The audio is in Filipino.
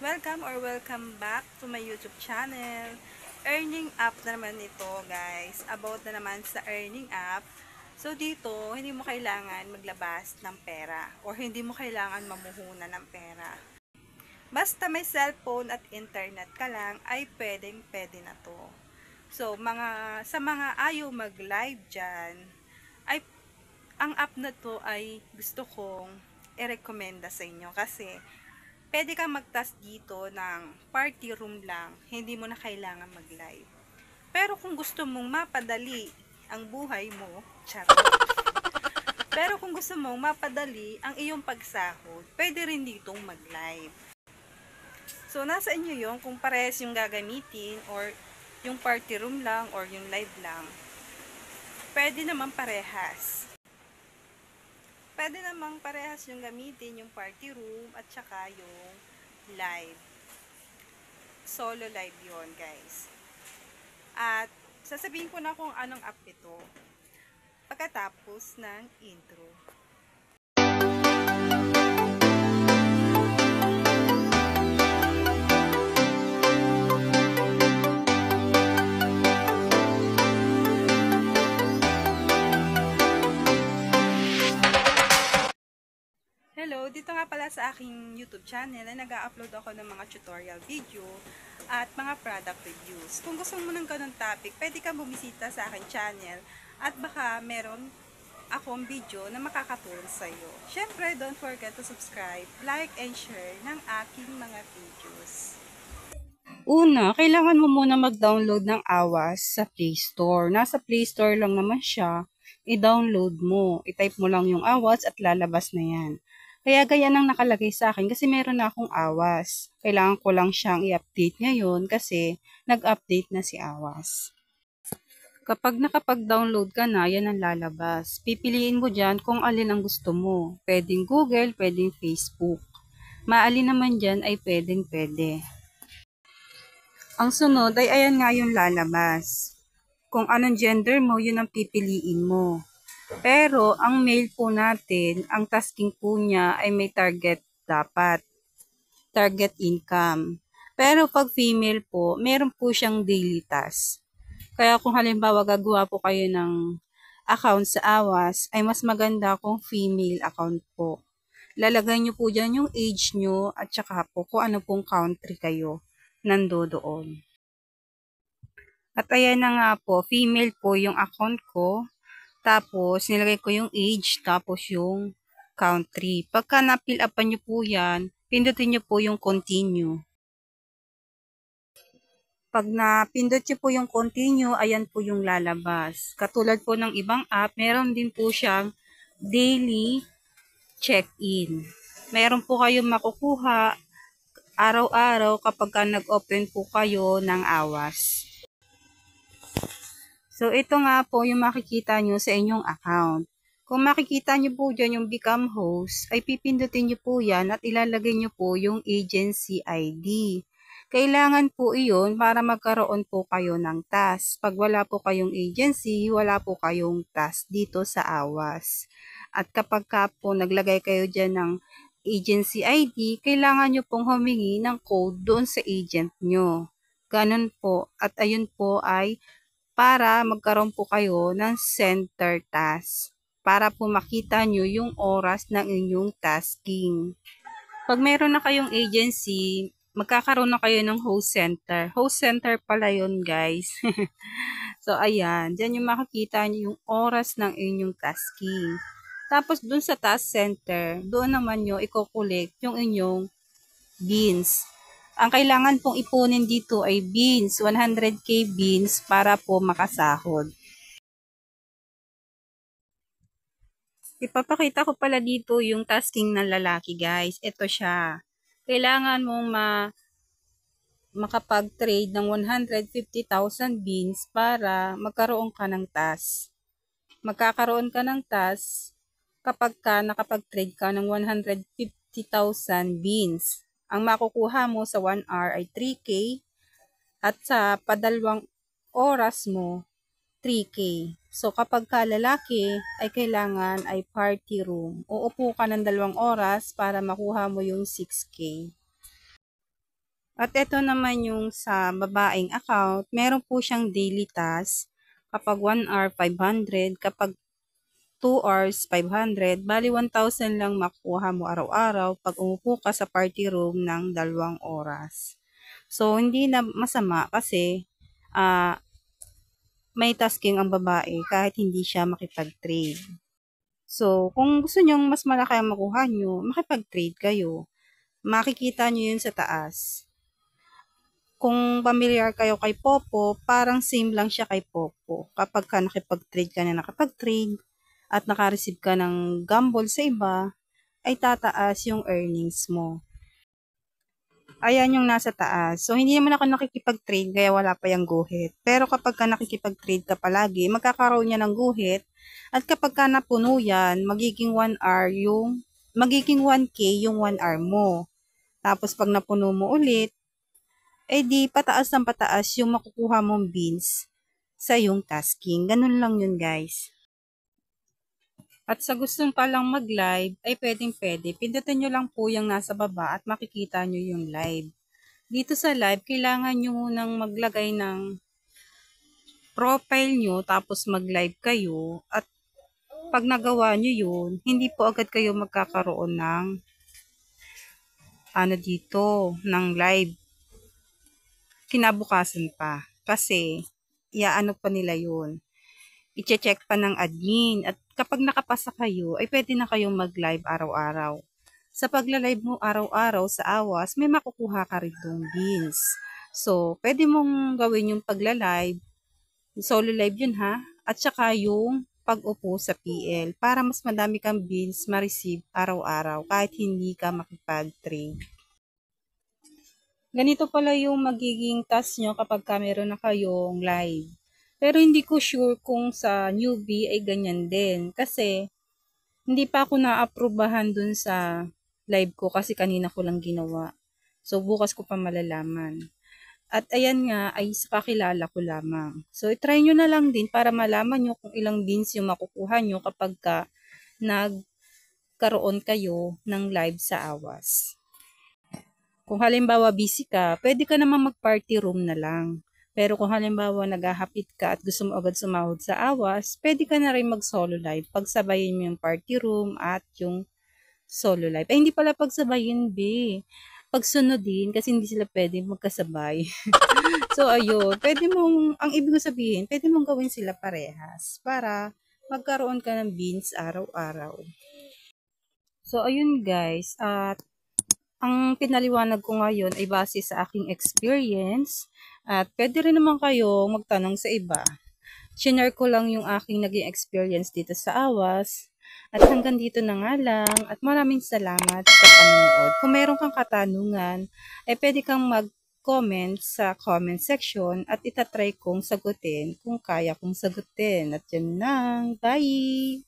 Welcome back to my YouTube channel. Earning app na naman ito, guys. About na naman sa earning app. So dito, hindi mo kailangan maglabas ng pera or hindi mo kailangan mamuhunan ng pera. Basta may cellphone at internet ka lang ay pwedeng-pwede na to. So sa mga ayaw mag-live dyan, ay ang app na to ay gusto kong i-recommenda sa inyo kasi pwede kang mag-task dito ng party room lang, hindi mo na kailangan mag-live. Pero kung gusto mong mapadali ang buhay mo, charot. Pero kung gusto mong mapadali ang iyong pagsahod, pwede rin ditong mag-live. So, nasa inyo yung kung parehas yung gagamitin or yung party room lang or yung live lang. Pwede naman parehas. Pwede namang parehas yung gamitin yung party room at saka yung live. Solo live yon, guys. At sasabihin ko na kung anong app ito pagkatapos ng intro. Hello, dito nga pala sa aking YouTube channel na nag-upload ako ng mga tutorial video at mga product reviews. Kung gusto mo ng ganun topic, pwede kang bumisita sa aking channel at baka meron akong video na makakatulong sa iyo. Syempre, don't forget to subscribe, like, and share ng aking mga videos. Una, kailangan mo muna mag-download ng AWAS sa Play Store. Nasa Play Store lang naman siya. I-download mo. I-type mo lang yung AWAS at lalabas na yan. Kaya ganyan ang nakalagay sa akin kasi meron na akong AWAS. Kailangan ko lang siyang i-update ngayon kasi nag-update na si AWAS. Kapag nakapag-download ka na, yan ang lalabas. Pipiliin mo dyan kung alin ang gusto mo. Pwedeng Google, pwedeng Facebook. Maalin naman dyan ay pwedeng-pwede. Ang sunod ay ayan nga yung lalabas. Kung anong gender mo, yun ang pipiliin mo. Pero, ang male po natin, ang tasking po niya ay may target dapat. Target income. Pero pag female po, meron po siyang daily task. Kaya kung halimbawa gagawa po kayo ng account sa AWAS, ay mas maganda kung female account po. Lalagay nyo po dyan yung age nyo at saka po kung ano pong country kayo nandoon. At ayan na nga po, female po yung account ko. Tapos, nilagay ko yung age, tapos yung country. Pagka na-fill upan nyo po yan, pindutin nyo po yung continue. Pag napindot nyo po yung continue, ayan po yung lalabas. Katulad po ng ibang app, meron din po siyang daily check-in. Meron po kayong makukuha araw-araw kapag nag-open po kayo ng AWAS. So, ito nga po yung makikita nyo sa inyong account. Kung makikita nyo po dyan yung become host, ay pipindutin nyo po yan at ilalagay nyo po yung agency ID. Kailangan po iyon para magkaroon po kayo ng task. Pag wala po kayong agency, wala po kayong task dito sa AWAS. At kapag ka po naglagay kayo dyan ng agency ID, kailangan nyo pong humingi ng code doon sa agent nyo. Ganun po. At ayun po ay para magkaroon po kayo ng center task para po makita nyo yung oras ng inyong tasking. Pag meron na kayong agency, magkakaroon na kayo ng host center. Host center pala yun, guys. So, ayan. Diyan yung makikita nyo yung oras ng inyong tasking. Tapos, dun sa task center, doon naman nyo i-collect yung inyong beans. Ang kailangan pong ipunin dito ay beans, 100k beans para po makasahod. Ipapakita ko pala dito yung tasking ng lalaki, guys. Ito siya. Kailangan mong makapag-trade ng 150,000 beans para magkaroon ka ng task. Magkakaroon ka ng task kapag nakapag-trade ka ng 150,000 beans. Ang makukuha mo sa 1 hour ay 3K at sa padalawang oras mo 3K. So kapag ka lalaki ay kailangan ay party room. Uupo ka ng 2 oras para makuha mo yung 6K. At ito naman yung sa babaeng account, meron po siyang daily task. Kapag 1 hour, 500. Kapag 2 hours, 500. Bali, 1,000 lang makuha mo araw-araw pag umupo ka sa party room ng 2 oras. So, hindi na masama kasi ah, may tasking ang babae kahit hindi siya makipag-trade. So, kung gusto nyong mas malaki ang makuha nyo, makipag-trade kayo. Makikita nyo yun sa taas. Kung familiar kayo kay Popo, parang same lang siya kay Popo. Kapag ka nakipag-trade ka na nakapag-trade at nakareceive ka ng gamble sa iba, ay tataas yung earnings mo. Ayan yung nasa taas. So, hindi naman ako nakikipag-trade kaya wala pa yung guhit. Pero kapag ka nakikipag-trade ka palagi, magkakaroon niya ng guhit. At kapag ka napuno yan, magiging 1K yung 1 hour mo. Tapos pag napuno mo ulit, eh di pataas ng pataas yung makukuha mong beans sa yung tasking. Ganun lang yun, guys. At sa gustong palang mag-live, ay pwedeng-pwede. Pindutin nyo lang po yung nasa baba at makikita nyo yung live. Dito sa live, kailangan nyo munang maglagay ng profile nyo, tapos mag-live kayo. At pag nagawa nyo yun, hindi po agad kayo magkakaroon ng ng live. Kinabukasan pa. Kasi, iaano pa nila yun. I-check pa ng admin. At kapag nakapasa kayo, ay pwede na kayong mag-live araw-araw. Sa pagla-live mo araw-araw sa AWAS, may makukuha ka rin dong beans. So, pwede mong gawin yung pagla-live. Solo live yun ha. At saka yung pag-upo sa PL para mas madami kang beans ma-receive araw-araw kahit hindi ka makipag-trade. Ganito pala yung magiging task nyo kapag meron na kayong live. Pero hindi ko sure kung sa newbie ay ganyan din. Kasi hindi pa ako na-aprobahan dun sa live ko kasi kanina ko lang ginawa. So bukas ko pa malalaman. At ayan nga ay sa kakilala ko lamang. So itry nyo na lang din para malaman nyo kung ilang beans yung makukuha nyo kapag nagkaroon kayo ng live sa AWAS. Kung halimbawa busy ka, pwede ka naman mag-party room na lang. Pero kung halimbawa naghahapit ka at gusto mo agad sumahod sa AWAS, pwede ka na rin mag-solo live. Pagsabayin mo yung party room at yung solo live. Ay, hindi pala pagsabayin, be. Pagsunodin kasi hindi sila pwede magkasabay. So, ayun. Ang ibig ko sabihin, pwede mong gawin sila parehas para magkaroon ka ng beans araw-araw. So, ayun guys. At ang pinaliwanag ko ngayon ay base sa aking experience at pwede rin naman kayo magtanong sa iba. Share ko lang yung aking naging experience dito sa AWAS at hanggang dito na nga lang at maraming salamat sa panonood. Kung meron kang katanungan ay pwede kang mag-comment sa comment section at itatry kong sagutin kung kaya kong sagutin. At yun lang. Bye!